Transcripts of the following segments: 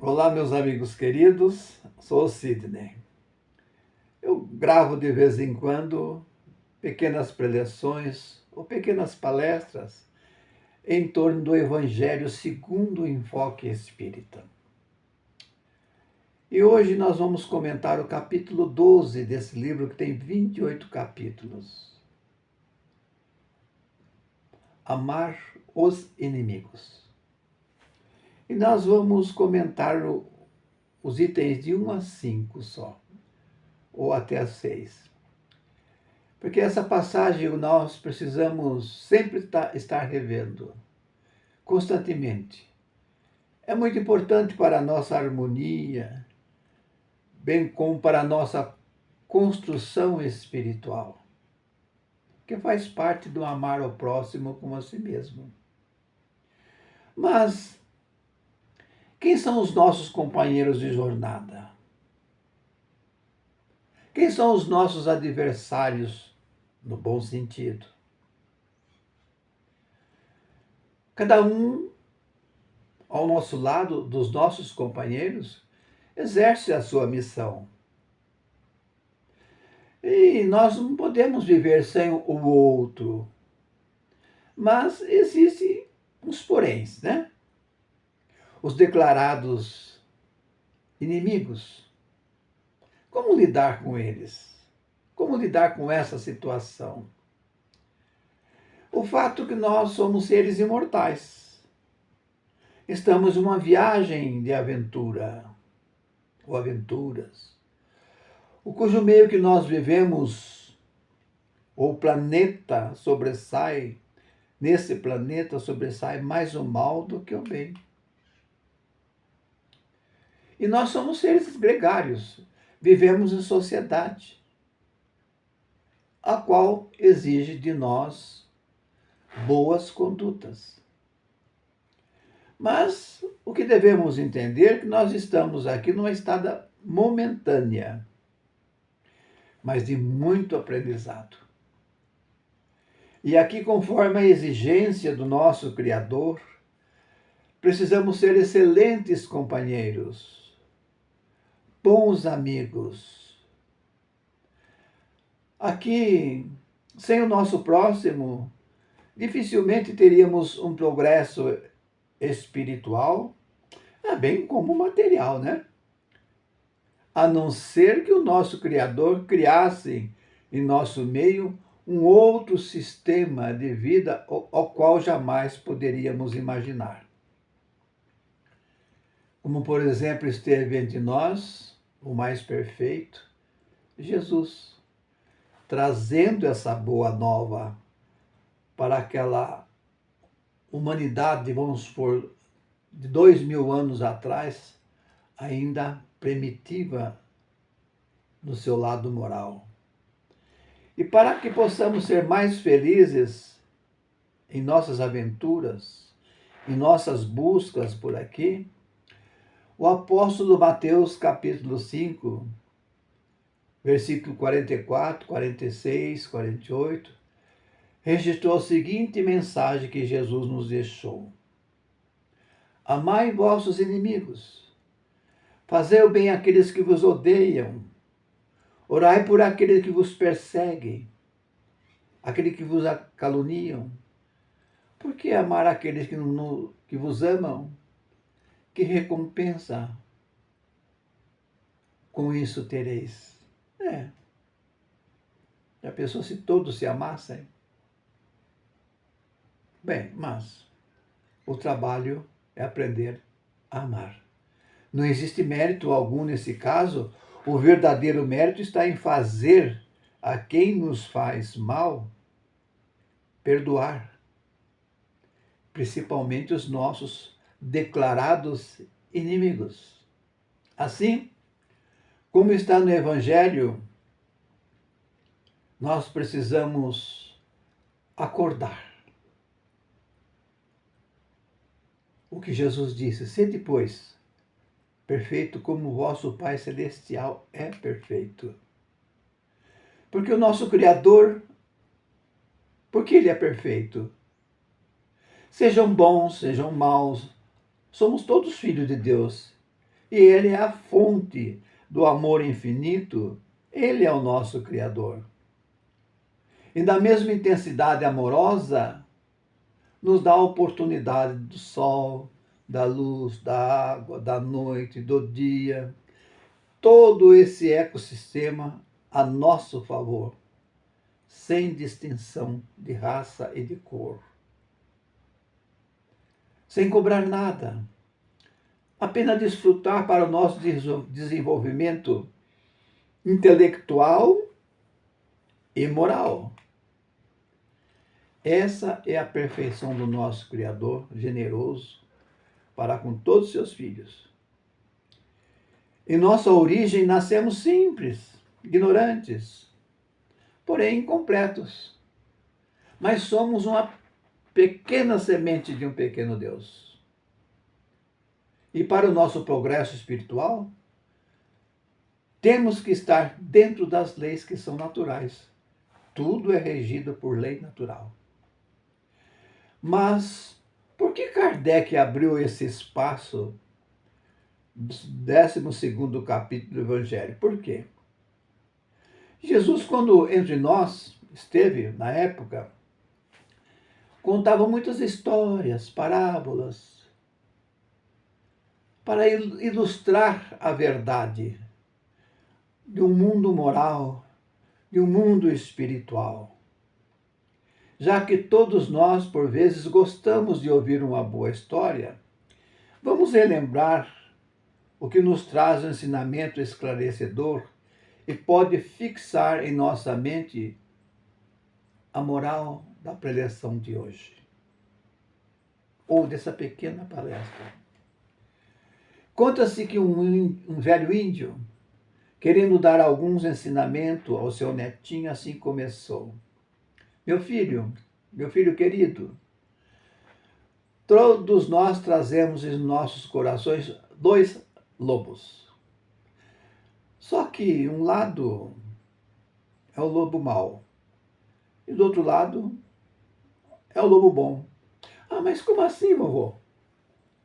Olá, meus amigos queridos, sou o Sidney. Eu gravo de vez em quando pequenas preleções ou pequenas palestras em torno do Evangelho segundo o enfoque espírita. E hoje nós vamos comentar o capítulo 12 desse livro, que tem 28 capítulos. Amar os inimigos. E nós vamos comentar os itens de 1 a 5 só, ou até a 6. Porque essa passagem nós precisamos sempre estar revendo, constantemente. É muito importante para a nossa harmonia, bem como para a nossa construção espiritual, que faz parte do amar ao próximo como a si mesmo. Mas quem são os nossos companheiros de jornada? Quem são os nossos adversários, no bom sentido? Cada um, ao nosso lado, dos nossos companheiros, exerce a sua missão. E nós não podemos viver sem o outro. Mas existem uns poréns, né? Os declarados inimigos. Como lidar com eles? Como lidar com essa situação? O fato que nós somos seres imortais. Estamos em uma viagem de aventura, ou aventuras, o cujo meio que nós vivemos, ou planeta sobressai, nesse planeta sobressai mais o mal do que o bem. E nós somos seres gregários, vivemos em sociedade, a qual exige de nós boas condutas. Mas o que devemos entender é que nós estamos aqui numa estada momentânea, mas de muito aprendizado. E aqui, conforme a exigência do nosso Criador, precisamos ser excelentes companheiros, bons amigos. Aqui, sem o nosso próximo, dificilmente teríamos um progresso espiritual, bem como material, né? A não ser que o nosso Criador criasse em nosso meio um outro sistema de vida ao qual jamais poderíamos imaginar. Como, por exemplo, esteve entre nós o mais perfeito, Jesus, trazendo essa boa nova para aquela humanidade, vamos supor, de 2000 anos atrás, ainda primitiva no seu lado moral. E para que possamos ser mais felizes em nossas aventuras, em nossas buscas por aqui, o apóstolo Mateus, capítulo 5, versículo 44, 46, 48, registrou a seguinte mensagem que Jesus nos deixou: Amai vossos inimigos, fazei o bem àqueles que vos odeiam, orai por aqueles que vos perseguem, aqueles que vos caluniam. Por que amar aqueles que vos amam? Que recompensa com isso tereis? Já pensou se todos se amassem? Bem, mas o trabalho é aprender a amar. Não existe mérito algum nesse caso. O verdadeiro mérito está em fazer a quem nos faz mal perdoar, principalmente os nossos declarados inimigos. Assim, como está no Evangelho, nós precisamos acordar. O que Jesus disse: sede, pois, perfeito como o vosso Pai Celestial é perfeito. Porque o nosso Criador, porque Ele é perfeito. Sejam bons, sejam maus, somos todos filhos de Deus. e Ele é a fonte do amor infinito. Ele é o nosso Criador. E na mesma intensidade amorosa, nos dá a oportunidade do sol, da luz, da água, da noite, do dia, todo esse ecossistema a nosso favor, sem distinção de raça e de cor. Sem cobrar nada, apenas desfrutar para o nosso desenvolvimento intelectual e moral. Essa é a perfeição do nosso Criador, generoso para com todos os seus filhos. Em nossa origem, nascemos simples, ignorantes, porém incompletos. Mas somos uma pequena semente de um pequeno Deus. E para o nosso progresso espiritual, temos que estar dentro das leis que são naturais. Tudo é regido por lei natural. Mas por que Kardec abriu esse espaço do 12º capítulo do Evangelho? Por quê? Jesus, quando entre nós esteve, na época, contava muitas histórias, parábolas, para ilustrar a verdade de um mundo moral, de um mundo espiritual. Já que todos nós, por vezes, gostamos de ouvir uma boa história, vamos relembrar o que nos traz um ensinamento esclarecedor e pode fixar em nossa mente a moral da preleção de hoje, ou dessa pequena palestra. Conta-se que um velho índio, querendo dar alguns ensinamentos ao seu netinho, assim começou. Meu filho querido, todos nós trazemos em nossos corações 2 lobos. Só que um lado é o lobo mau e do outro lado é o lobo bom. Ah, mas como assim, vovô?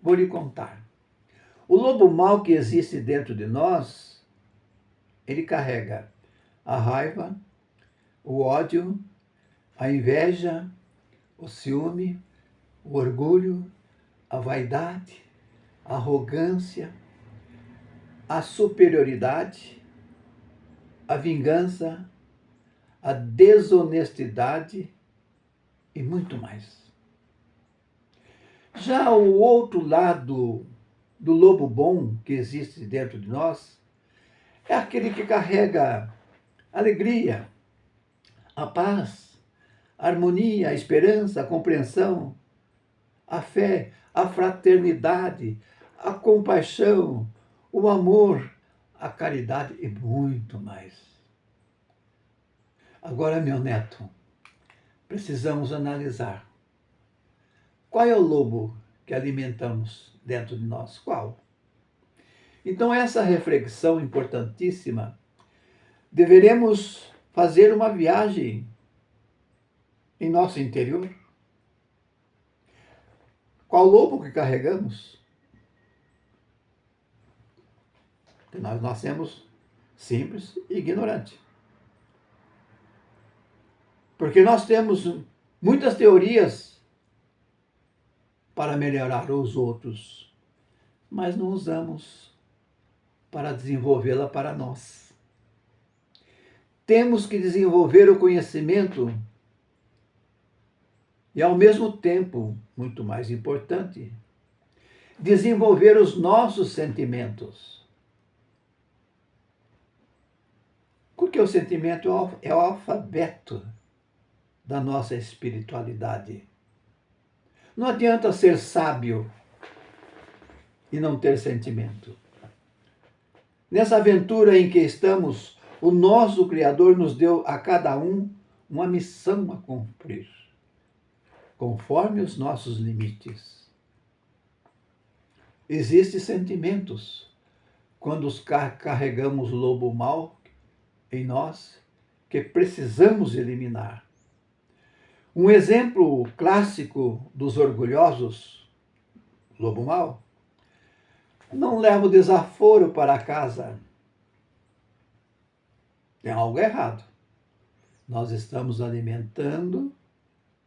Vou lhe contar. O lobo mau que existe dentro de nós, ele carrega a raiva, o ódio, a inveja, o ciúme, o orgulho, a vaidade, a arrogância, a superioridade, a vingança, a desonestidade e muito mais. Já o outro lado do lobo bom que existe dentro de nós é aquele que carrega a alegria, a paz, a harmonia, a esperança, a compreensão, a fé, a fraternidade, a compaixão, o amor, a caridade e muito mais. Agora, meu neto, precisamos analisar. Qual é o lobo que alimentamos dentro de nós? Qual? Então, essa reflexão importantíssima, deveremos fazer uma viagem em nosso interior. Qual lobo que carregamos? Porque nós nascemos simples e ignorantes. Porque nós temos muitas teorias para melhorar os outros, mas não usamos para desenvolvê-la para nós. Temos que desenvolver o conhecimento e, ao mesmo tempo, muito mais importante, desenvolver os nossos sentimentos. Porque o sentimento é o alfabeto da nossa espiritualidade. Não adianta ser sábio e não ter sentimento. Nessa aventura em que estamos, o nosso Criador nos deu a cada um uma missão a cumprir, conforme os nossos limites. Existem sentimentos quando os carregamos o lobo mau em nós que precisamos eliminar. Um exemplo clássico dos orgulhosos, lobo mau, não leva o desaforo para casa. Tem algo errado. Nós estamos alimentando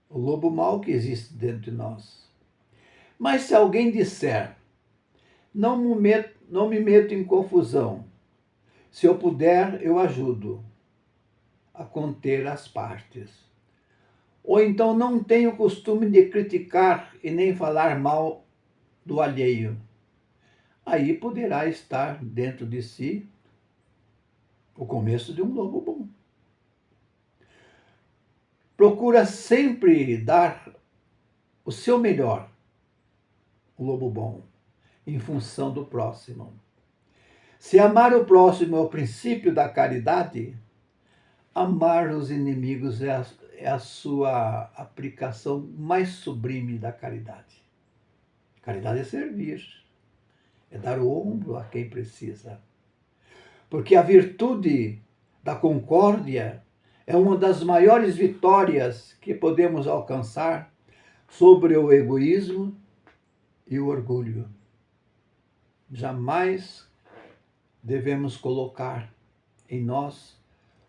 o lobo mau que existe dentro de nós. Mas se alguém disser, não me meto em confusão, se eu puder, eu ajudo a conter as partes. Ou então não tenho costume de criticar e nem falar mal do alheio. Aí poderá estar dentro de si o começo de um lobo bom. Procura sempre dar o seu melhor, o lobo bom, em função do próximo. Se amar o próximo é o princípio da caridade, amar os inimigos é a sua aplicação mais sublime da caridade. Caridade é servir, é dar o ombro a quem precisa. Porque a virtude da concórdia é uma das maiores vitórias que podemos alcançar sobre o egoísmo e o orgulho. Jamais devemos colocar em nós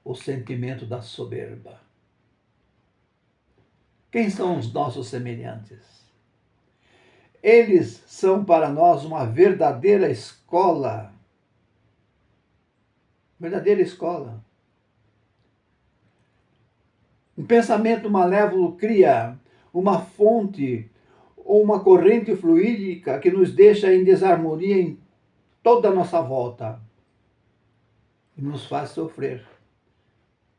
o sentimento da soberba. Quem são os nossos semelhantes? Eles são para nós uma verdadeira escola. Verdadeira escola. Um pensamento malévolo cria uma fonte ou uma corrente fluídica que nos deixa em desarmonia em toda a nossa volta e nos faz sofrer.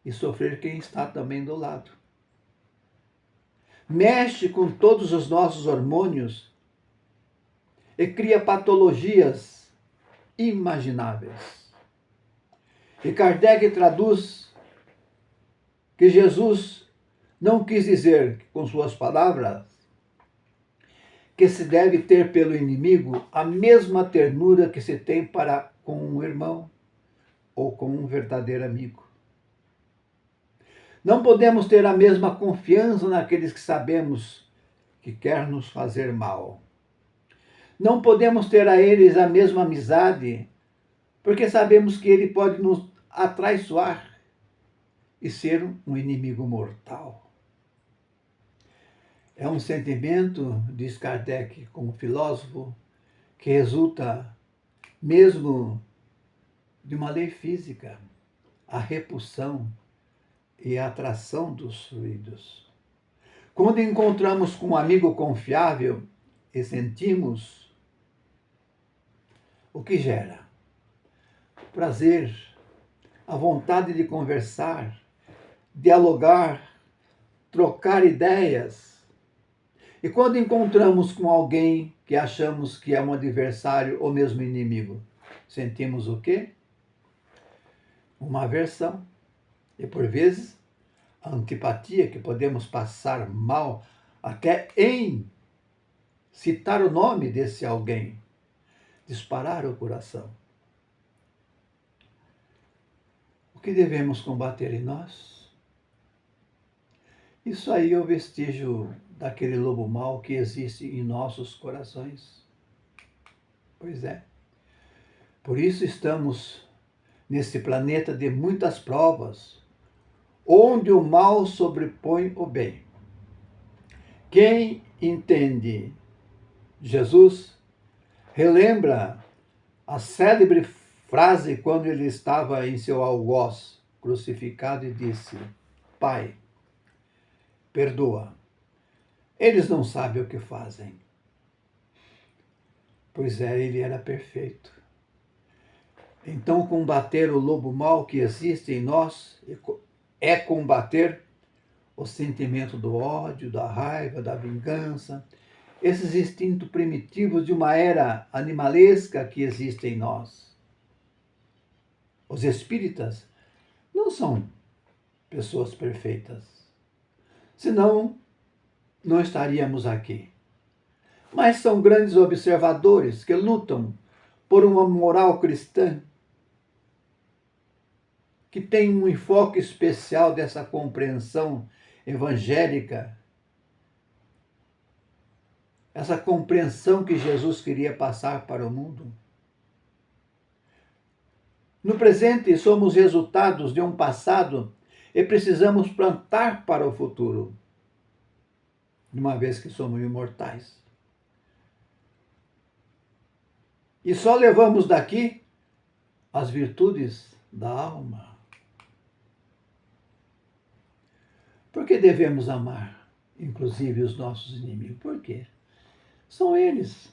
E sofrer quem está também do lado. Mexe com todos os nossos hormônios e cria patologias imagináveis. E Kardec traduz que Jesus não quis dizer, com suas palavras, que se deve ter pelo inimigo a mesma ternura que se tem para com um irmão ou com um verdadeiro amigo. Não podemos ter a mesma confiança naqueles que sabemos que quer nos fazer mal. Não podemos ter a eles a mesma amizade, porque sabemos que ele pode nos atraiçoar e ser um inimigo mortal. É um sentimento, diz Kardec como filósofo, que resulta mesmo de uma lei física, a repulsão e a atração dos fluidos. Quando encontramos com um amigo confiável e sentimos o que gera prazer, a vontade de conversar, dialogar, trocar ideias. E quando encontramos com alguém que achamos que é um adversário ou mesmo inimigo, sentimos o quê? Uma aversão. E por vezes, a antipatia, que podemos passar mal até em citar o nome desse alguém, disparar o coração. O que devemos combater em nós? Isso aí é o vestígio daquele lobo mau que existe em nossos corações. Pois é. Por isso estamos nesse planeta de muitas provas, onde o mal sobrepõe o bem. Quem entende Jesus relembra a célebre frase quando ele estava em seu algoz crucificado e disse: Pai, perdoa, eles não sabem o que fazem. Pois é, ele era perfeito. Então, combater o lobo mau que existe em nós é combater o sentimento do ódio, da raiva, da vingança, esses instintos primitivos de uma era animalesca que existe em nós. Os espíritas não são pessoas perfeitas, senão não estaríamos aqui. Mas são grandes observadores que lutam por uma moral cristã que tem um enfoque especial dessa compreensão evangélica essa compreensão que Jesus queria passar para o mundo. No presente, somos resultados de um passado e precisamos plantar para o futuro, de uma vez que somos imortais. E só levamos daqui as virtudes da alma. Por que devemos amar, inclusive os nossos inimigos? Por quê? São eles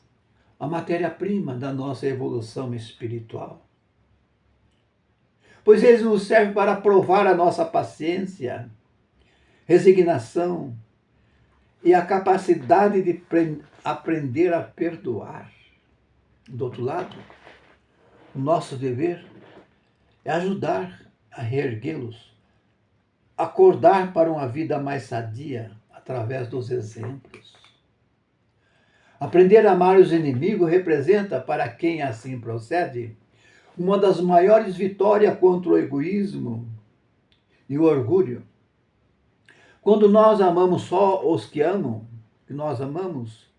a matéria-prima da nossa evolução espiritual. Pois eles nos servem para provar a nossa paciência, resignação e a capacidade de aprender a perdoar. Do outro lado, o nosso dever é ajudar a reerguê-los, acordar para uma vida mais sadia através dos exemplos. Aprender a amar os inimigos representa, para quem assim procede, uma das maiores vitórias contra o egoísmo e o orgulho. Quando nós amamos só os que amam, que nós amamos,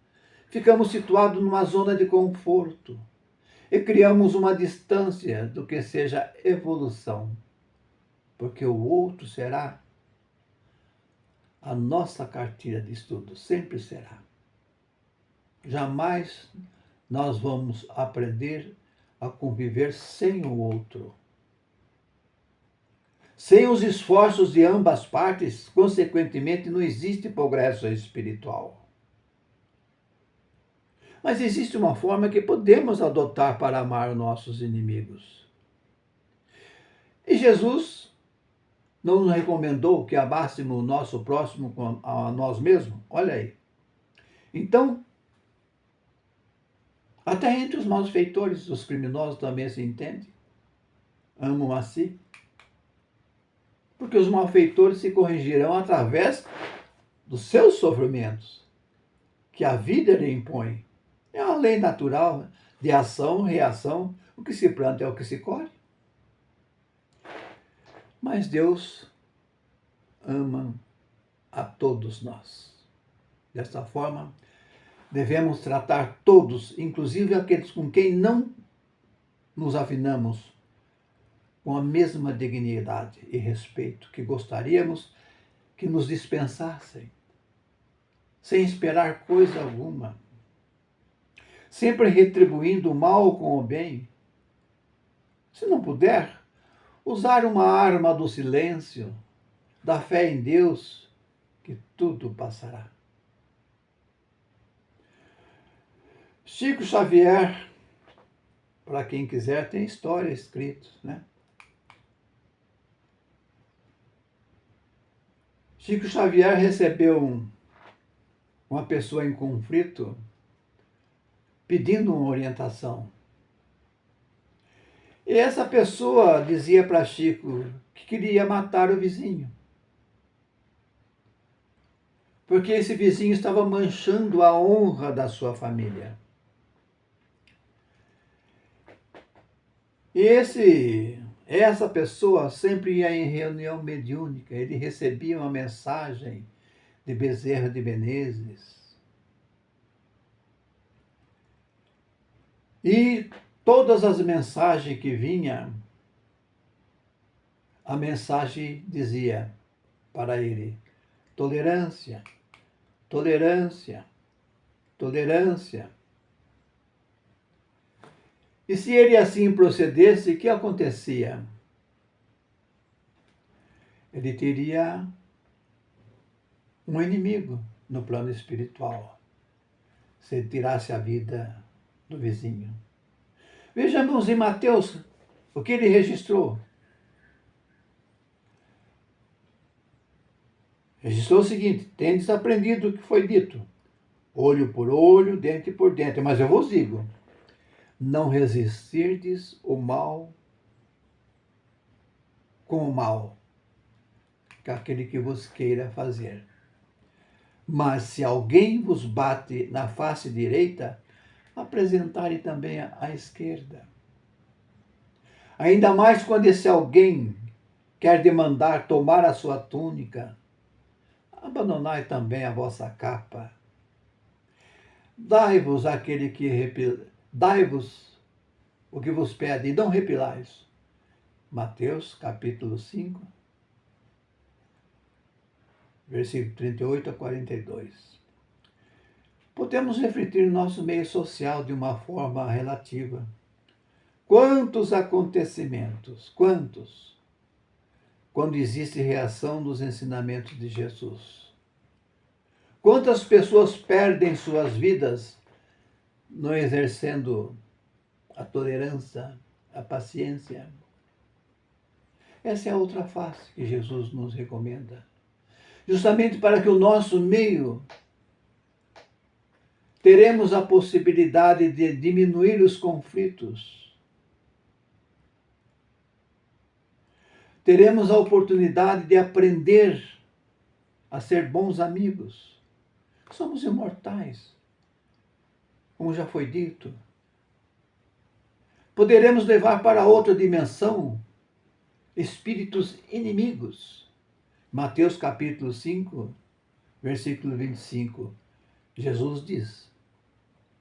ficamos situados numa zona de conforto e criamos uma distância do que seja evolução, porque o outro será a nossa cartilha de estudo, sempre será. Jamais nós vamos aprender a conviver sem o outro. Sem os esforços de ambas partes, consequentemente, não existe progresso espiritual. Mas existe uma forma que podemos adotar para amar nossos inimigos. E Jesus não nos recomendou que amássemos o nosso próximo a nós mesmos? Olha aí. Então, até entre os malfeitores, os criminosos também se entende. Amam a si. Porque os malfeitores se corrigirão através dos seus sofrimentos, que a vida lhe impõe. É uma lei natural de ação, reação. O que se planta é o que se colhe. Mas Deus ama a todos nós. Desta forma, devemos tratar todos, inclusive aqueles com quem não nos afinamos, com a mesma dignidade e respeito que gostaríamos que nos dispensassem, sem esperar coisa alguma, sempre retribuindo o mal com o bem. Se não puder, usar uma arma do silêncio, da fé em Deus, que tudo passará. Chico Xavier, para quem quiser, tem história escrita, né? Chico Xavier recebeu uma pessoa em conflito pedindo uma orientação. E essa pessoa dizia para Chico que queria matar o vizinho, porque esse vizinho estava manchando a honra da sua família. E essa pessoa sempre ia em reunião mediúnica, ele recebia uma mensagem de Bezerra de Menezes. E todas as mensagens que vinham, a mensagem dizia para ele: tolerância, tolerância, tolerância. E se ele assim procedesse, o que acontecia? Ele teria um inimigo no plano espiritual, se ele tirasse a vida do vizinho. Vejamos em Mateus o que ele registrou. Registrou o seguinte: tendes aprendido o que foi dito, olho por olho, dente por dente. Mas eu vos digo, não resistirdes o mal com o mal, que aquele que vos queira fazer. Mas se alguém vos bate na face direita, apresentai também à esquerda. Ainda mais quando esse alguém quer demandar tomar a sua túnica, abandonai também a vossa capa. Dai-vos aquele que dai-vos o que vos pede, e não repilais. Mateus, capítulo 5, versículo 38 a 42. Podemos refletir no nosso meio social de uma forma relativa. Quantos acontecimentos, quantos, quando existe reação dos ensinamentos de Jesus? Quantas pessoas perdem suas vidas não exercendo a tolerância, a paciência? Essa é a outra face que Jesus nos recomenda. Justamente para que o nosso meio teremos a possibilidade de diminuir os conflitos. Teremos a oportunidade de aprender a ser bons amigos. Somos imortais, como já foi dito. Poderemos levar para outra dimensão espíritos inimigos. Mateus capítulo 5, versículo 25. Jesus diz,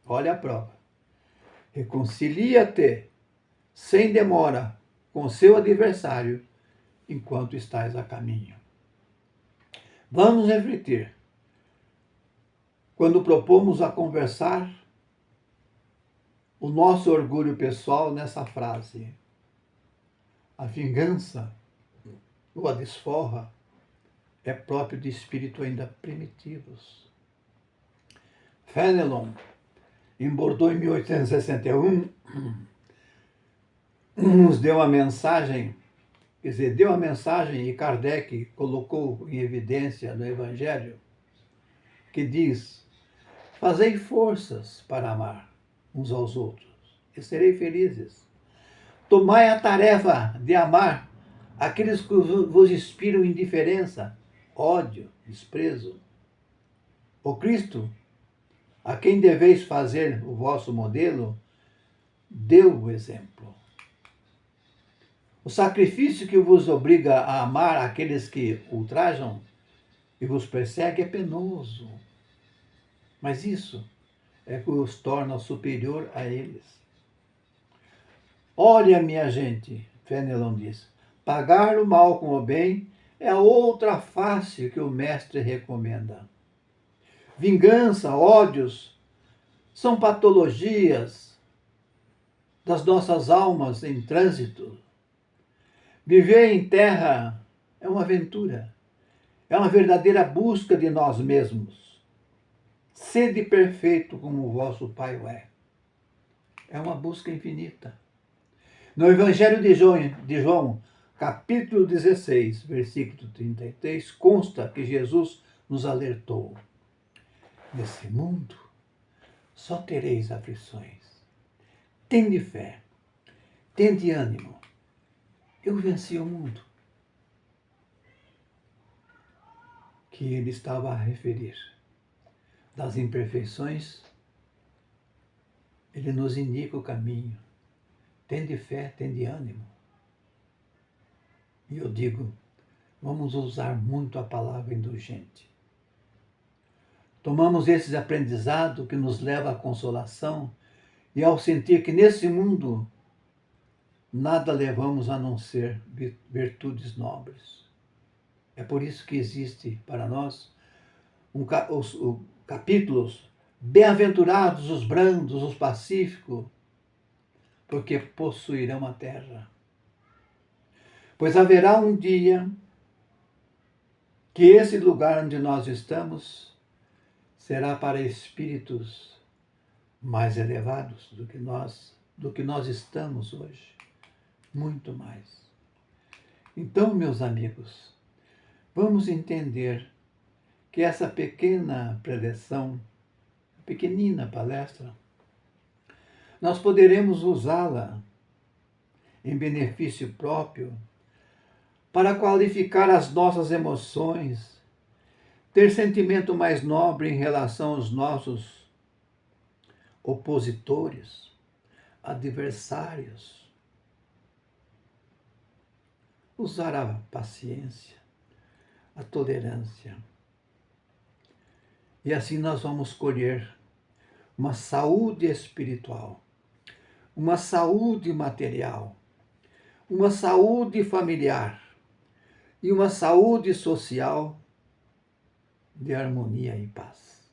olha a prova, reconcilia-te sem demora com seu adversário enquanto estás a caminho. Vamos refletir. Quando propomos a conversar o nosso orgulho pessoal nessa frase, a vingança ou a desforra é próprio de espírito ainda primitivos. Fenelon, em Bordeaux, em 1861, nos deu uma mensagem, deu a mensagem e Kardec colocou em evidência no Evangelho, que diz, fazei forças para amar uns aos outros e serei felizes. Tomai a tarefa de amar aqueles que vos inspiram indiferença, ódio, desprezo. O Cristo, a quem deveis fazer o vosso modelo, deu o exemplo. O sacrifício que vos obriga a amar aqueles que ultrajam e vos perseguem é penoso. Mas isso é que os torna superior a eles. Olha, minha gente, Fenelon diz, pagar o mal com o bem é a outra face que o mestre recomenda. Vingança, ódios, são patologias das nossas almas em trânsito. Viver em terra é uma aventura, é uma verdadeira busca de nós mesmos. Sede perfeito como o vosso Pai o é. É uma busca infinita. No Evangelho de João, capítulo 16, versículo 33, consta que Jesus nos alertou. Nesse mundo só tereis aflições. Tende fé, tende ânimo. Eu venci o mundo. Que ele estava a referir. Das imperfeições, ele nos indica o caminho. Tende fé, tende ânimo. E eu digo, vamos usar muito a palavra indulgente. Tomamos esse aprendizado que nos leva à consolação e ao sentir que nesse mundo nada levamos a não ser virtudes nobres. É por isso que existe para nós os capítulos bem-aventurados os brandos, os pacíficos, porque possuirão a terra. Pois haverá um dia que esse lugar onde nós estamos será para espíritos mais elevados do que nós estamos hoje. Muito mais. Então, meus amigos, vamos entender que essa pequena preleção, pequenina palestra, nós poderemos usá-la em benefício próprio para qualificar as nossas emoções, ter sentimento mais nobre em relação aos nossos opositores, adversários, usar a paciência, a tolerância. E assim nós vamos colher uma saúde espiritual, uma saúde material, uma saúde familiar e uma saúde social de harmonia e paz.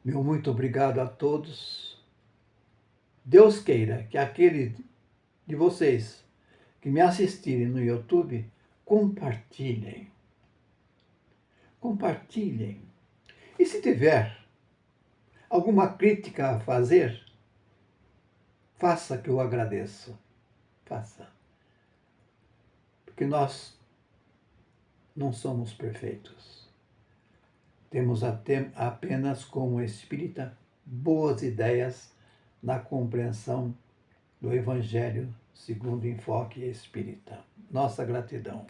Meu muito obrigado a todos. Deus queira que aquele de vocês que me assistirem no YouTube compartilhem. Compartilhem. E se tiver alguma crítica a fazer, faça, que eu agradeço. Faça. Porque nós não somos perfeitos. Temos apenas, como espírita, boas ideias na compreensão do Evangelho segundo o enfoque espírita. Nossa gratidão.